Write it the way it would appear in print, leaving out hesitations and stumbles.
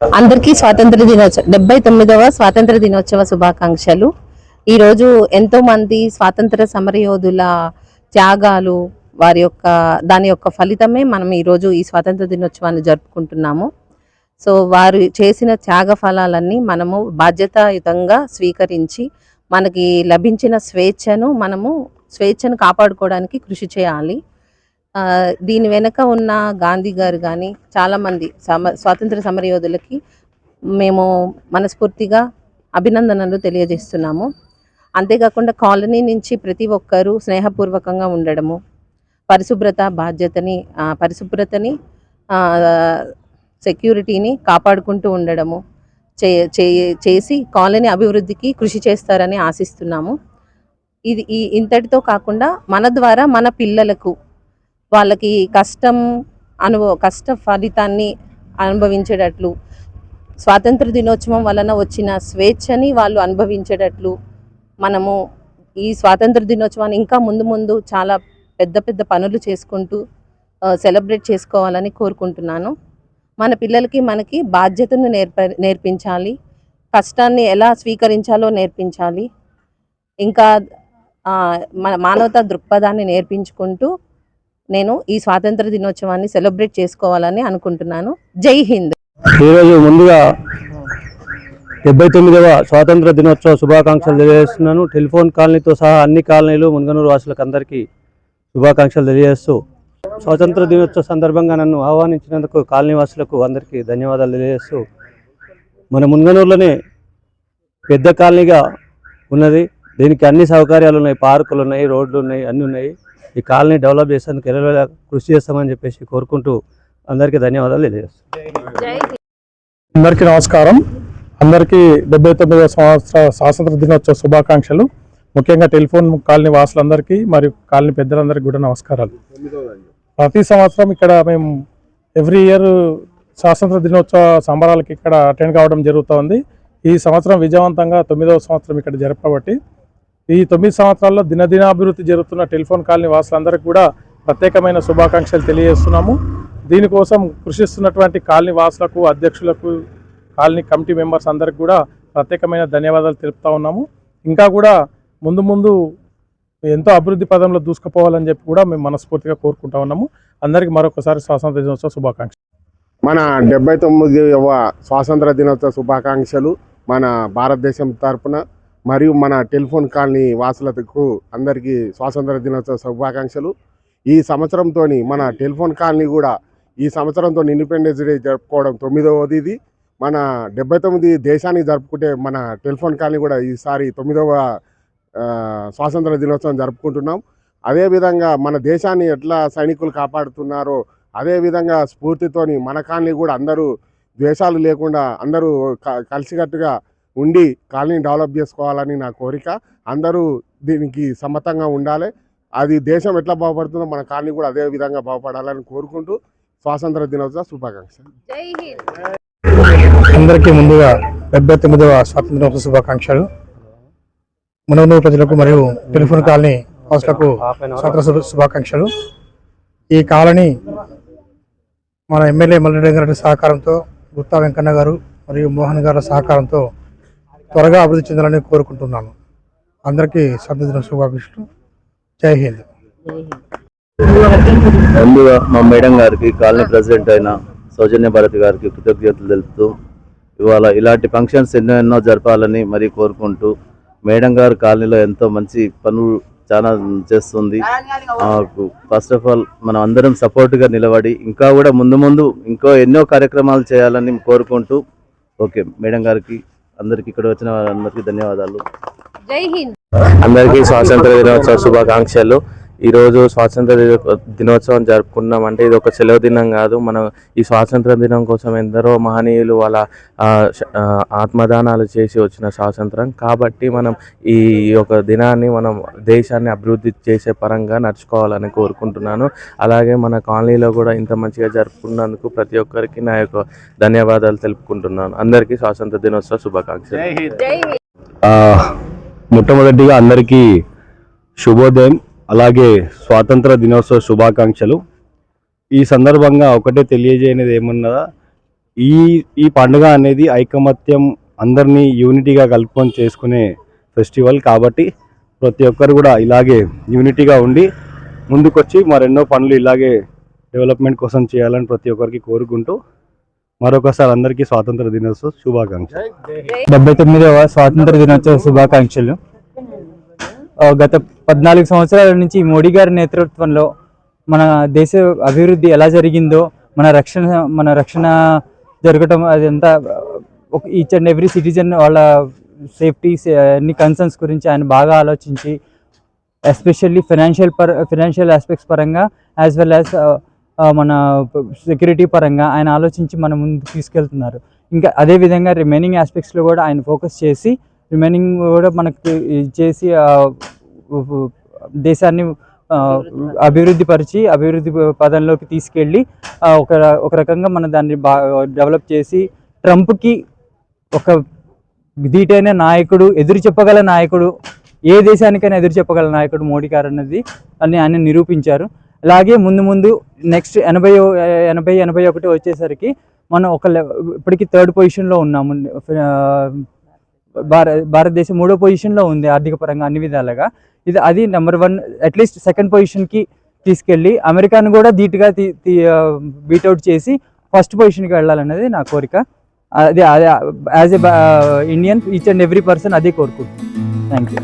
అందరికీ స్వాతంత్ర దినోత్సవ 79వ స్వాతంత్ర దినోత్సవ శుభాకాంక్షలు. ఈరోజు ఎంతో మంది స్వాతంత్ర సమరయోధుల త్యాగాలు దాని యొక్క ఫలితమే మనం ఈరోజు ఈ స్వాతంత్ర దినోత్సవాన్ని జరుపుకుంటున్నాము. సో వారు చేసిన త్యాగ ఫలాలన్నీ మనము బాధ్యతాయుతంగా స్వీకరించి మనకి లభించిన స్వేచ్ఛను కాపాడుకోవడానికి కృషి చేయాలి. దీని వెనక ఉన్న గాంధీ గారు కానీ చాలామంది స్వాతంత్ర సమరయోధులకి మేము మనస్ఫూర్తిగా అభినందనలు తెలియజేస్తున్నాము. అంతేకాకుండా కాలనీ నుంచి ప్రతి ఒక్కరూ స్నేహపూర్వకంగా ఉండడము, పరిశుభ్రతని సెక్యూరిటీని కాపాడుకుంటూ ఉండడము చేసి కాలనీ అభివృద్ధికి కృషి చేస్తారని ఆశిస్తున్నాము. ఇంతటితో కాకుండా మన ద్వారా మన పిల్లలకు వాళ్ళకి కష్ట ఫలితాన్ని అనుభవించేటట్లు, స్వాతంత్ర దినోత్సవం వలన వచ్చిన స్వేచ్ఛని వాళ్ళు అనుభవించేటట్లు మనము ఈ స్వాతంత్ర దినోత్సవాన్ని ఇంకా ముందు చాలా పెద్ద పెద్ద పనులు చేసుకుంటూ సెలబ్రేట్ చేసుకోవాలని కోరుకుంటున్నాను. మన పిల్లలకి మనకి బాధ్యతను నేర్పించాలి, కష్టాన్ని ఎలా స్వీకరించాలో నేర్పించాలి, ఇంకా మన మానవతా దృక్పథాన్ని నేర్పించుకుంటూ నేను ఈ స్వాతంత్ర దినోత్సవాన్ని సెలబ్రేట్ చేసుకోవాలని అనుకుంటున్నాను. జై హింద్. ఈరోజు ముందుగా 79వ స్వాతంత్ర దినోత్సవ శుభాకాంక్షలు తెలియజేస్తున్నాను. టెలిఫోన్ కాలనీతో సహా అన్ని కాలనీలు మున్గనూరు వాసులకు అందరికీ శుభాకాంక్షలు తెలియజేస్తూ స్వాతంత్ర దినోత్సవ సందర్భంగా నన్ను ఆహ్వానించినందుకు కాలనీ వాసులకు అందరికీ ధన్యవాదాలు తెలియజేస్తూ, మన మున్గనూరులోనే పెద్ద కాలనీగా ఉన్నది. దీనికి అన్ని సౌకర్యాలు ఉన్నాయి, పార్కులు ఉన్నాయి, రోడ్లు ఉన్నాయి, అన్నీ ఉన్నాయి. ఈ కాలనీ డెవలప్ చేసేందుకు ఎలా కృషి చేస్తామని చెప్పేసి కోరుకుంటూ అందరికీ ధన్యవాదాలు తెలియజేస్తాం. అందరికీ నమస్కారం. అందరికీ 79వ సంవత్సర స్వాతంత్ర దినోత్సవ శుభాకాంక్షలు. ముఖ్యంగా టెలిఫోన్ కాలనీ వాసులందరికీ మరియు కాలనీ పెద్దలందరికీ కూడా నమస్కారాలు. ప్రతి సంవత్సరం ఇక్కడ మేము ఎవ్రీ ఇయర్ స్వాతంత్ర దినోత్సవ సంబరాలకి ఇక్కడ అటెండ్ కావడం జరుగుతుంది. ఈ సంవత్సరం విజయవంతంగా 9వ సంవత్సరం ఇక్కడ జరపబట్టి ఈ 9 సంవత్సరాల్లో దినదినాభివృద్ధి జరుగుతున్న టెలిఫోన్ కాలనీ వాసులందరికీ కూడా ప్రత్యేకమైన శుభాకాంక్షలు తెలియజేస్తున్నాము. దీనికోసం కృషిస్తున్నటువంటి కాలనీ వాసులకు, అధ్యక్షులకు, కాలనీ కమిటీ మెంబర్స్ అందరికి కూడా ప్రత్యేకమైన ధన్యవాదాలు తెలుపుతా ఉన్నాము. ఇంకా కూడా ముందు ఎంతో అభివృద్ధి పదంలో దూసుకుపోవాలని చెప్పి కూడా మేము మనస్ఫూర్తిగా కోరుకుంటా ఉన్నాము. అందరికీ మరొకసారి స్వాతంత్ర దినోత్సవ శుభాకాంక్షలు. మన 79వ స్వాతంత్ర దినోత్సవ శుభాకాంక్షలు మన భారతదేశం తరపున మరియు మన టెలిఫోన్ కాలనీ వాసులకు అందరికీ స్వాతంత్ర దినోత్సవ శుభాకాంక్షలు. ఈ సంవత్సరంతో మన టెలిఫోన్ కాలనీ కూడా ఈ సంవత్సరంతో ఇండిపెండెన్స్ డే జరుపుకోవడం 9వది. ఇది మన 79 దేశానికి జరుపుకుంటే మన టెలిఫోన్ కాలనీ కూడా ఈసారి 9వ స్వాతంత్ర దినోత్సవం జరుపుకుంటున్నాం. అదేవిధంగా మన దేశాన్ని ఎట్లా సైనికులు కాపాడుతున్నారో అదేవిధంగా స్ఫూర్తితోని మన కాలనీ కూడా అందరూ ద్వేషాలు లేకుండా అందరూ కలిసికట్టుగా ఉండి కాలనీ డెవలప్ చేసుకోవాలని నా కోరిక. అందరూ దీనికి సమ్మతంగా ఉండాలి. అది దేశం ఎట్లా బాగుపడుతుందో మన కాలనీ కూడా అదే విధంగా బాగుపడాలని కోరుకుంటూ స్వాతంత్ర దినోత్సవ శుభాకాంక్షలు. అందరికీ ముందుగా 79వ స్వాతంత్ర దినోత్సవ శుభాకాంక్షలు. మునగనూరు ప్రజలకు మరియు టెలిఫోన్ కాలనీ వాసులకు స్వాతంత్ర శుభాకాంక్షలు. ఈ కాలనీ మన ఎమ్మెల్యే మల్రెడ్డి గారి సహకారంతో, గుత్తా వెంకన్న గారు మరియు మోహన్ గారి సహకారంతో త్వరగా అభివృద్ధి చెందాలని కోరుకుంటున్నాను. అందరికీ స్వాతంత్ర దినోత్సవ శుభాకాంక్షలు. జై హింద్. ముందుగా మా మేడం గారికి, కాలనీ ప్రెసిడెంట్ అయిన సౌజన్య భారతి గారికి కృతజ్ఞతలు తెలుపుతూ, ఇవాళ ఇలాంటి ఫంక్షన్స్ ఎన్నో జరపాలని మరి కోరుకుంటూ, మేడం గారు కాలనీలో ఎంతో మంచి పనులు చాలా చేస్తుంది. ఫస్ట్ ఆఫ్ ఆల్ మనం అందరం సపోర్ట్గా నిలబడి ఇంకా కూడా ముందు ఇంకో ఎన్నో కార్యక్రమాలు చేయాలని కోరుకుంటూ, ఓకే మేడం గారికి, అందరికి ఇక్కడ వచ్చిన వారందరికీ ధన్యవాదాలు. జై హింద్. అందరికీ స్వాతంత్ర దినోత్సవ శుభాకాంక్షలు. ఈరోజు స్వాతంత్ర దినోత్సవం జరుపుకున్నామంటే ఇది ఒక సెలవు దినం కాదు. మనం ఈ స్వాతంత్ర దినం కోసం ఎందరో మహనీయులు వాళ్ళ ఆత్మదానాలు చేసి వచ్చిన స్వాతంత్రం కాబట్టి మనం ఈ యొక్క దినాన్ని మనం దేశాన్ని అభివృద్ధి చేసే పరంగా నడుచుకోవాలని కోరుకుంటున్నాను. అలాగే మన కాలనీలో కూడా ఇంత మంచిగా జరుపుకున్నందుకు ప్రతి ఒక్కరికి నా యొక్క ధన్యవాదాలు తెలుపుకుంటున్నాను. అందరికీ స్వాతంత్ర దినోత్సవ శుభాకాంక్షలు. మొట్టమొదటిగా అందరికీ శుభోదయం, అలాగే స్వాతంత్ర దినోత్సవ శుభాకాంక్షలు. ఈ సందర్భంగా ఒకటే తెలియజేయనిది ఏమన్నదా, ఈ ఈ పండుగ అనేది ఐకమత్యం అందరినీ యూనిటీగా కలుపుకొని చేసుకునే ఫెస్టివల్ కాబట్టి ప్రతి ఒక్కరు కూడా ఇలాగే యూనిటీగా ఉండి ముందుకొచ్చి మరెన్నో పనులు ఇలాగే డెవలప్మెంట్ కోసం చేయాలని ప్రతి ఒక్కరికి కోరుకుంటూ మరొకసారి అందరికీ స్వాతంత్ర దినోత్సవ శుభాకాంక్షలు. 79వ స్వాతంత్ర దినోత్సవ శుభాకాంక్షలు. గత 14 సంవత్సరాల నుంచి మోడీ గారి నేతృత్వంలో మన దేశ అభివృద్ధి ఎలా జరిగిందో, మన రక్షణ జరగటం, అదంతా ఈచ్ అండ్ ఎవ్రీ సిటిజన్ వాళ్ళ సేఫ్టీ అన్ని కన్సర్న్స్ గురించి ఆయన బాగా ఆలోచించి, ఎస్పెషల్లీ ఫైనాన్షియల్ ఆస్పెక్ట్స్ పరంగా యాజ్ వెల్ యాజ్ మన సెక్యూరిటీ పరంగా ఆయన ఆలోచించి మన ముందుకు తీసుకెళ్తున్నారు. ఇంకా అదేవిధంగా రిమైనింగ్ ఆస్పెక్ట్స్లో కూడా ఆయన ఫోకస్ చేసి రిమైనింగ్ కూడా మనకి చేసి దేశాన్ని అభివృద్ధి పదంలోకి తీసుకెళ్ళి ఒక రకంగా మన దాన్ని డెవలప్ చేసి ట్రంప్కి ఒక ధీటైన నాయకుడు, ఎదురు చెప్పగల నాయకుడు, ఏ దేశానికైనా ఎదురు చెప్పగల నాయకుడు మోడీ గారు అన్నది అని ఆయన నిరూపించారు. అలాగే ముందు నెక్స్ట్ 80-81 వచ్చేసరికి మనం ఇప్పటికీ 3rd పొజిషన్లో ఉన్నాము. భారతదేశం 3వ పొజిషన్లో ఉంది ఆర్థిక పరంగా అన్ని విధాలుగా. అది నెంబర్ 1, అట్లీస్ట్ 2nd పొజిషన్కి తీసుకెళ్ళి అమెరికాను కూడా ధీటుగా బీట్అవుట్ చేసి 1st పొజిషన్కి వెళ్ళాలన్నది నా కోరిక. అదే as a Indian each and every person అదే కోరుకుంటున్నాను. Thank you.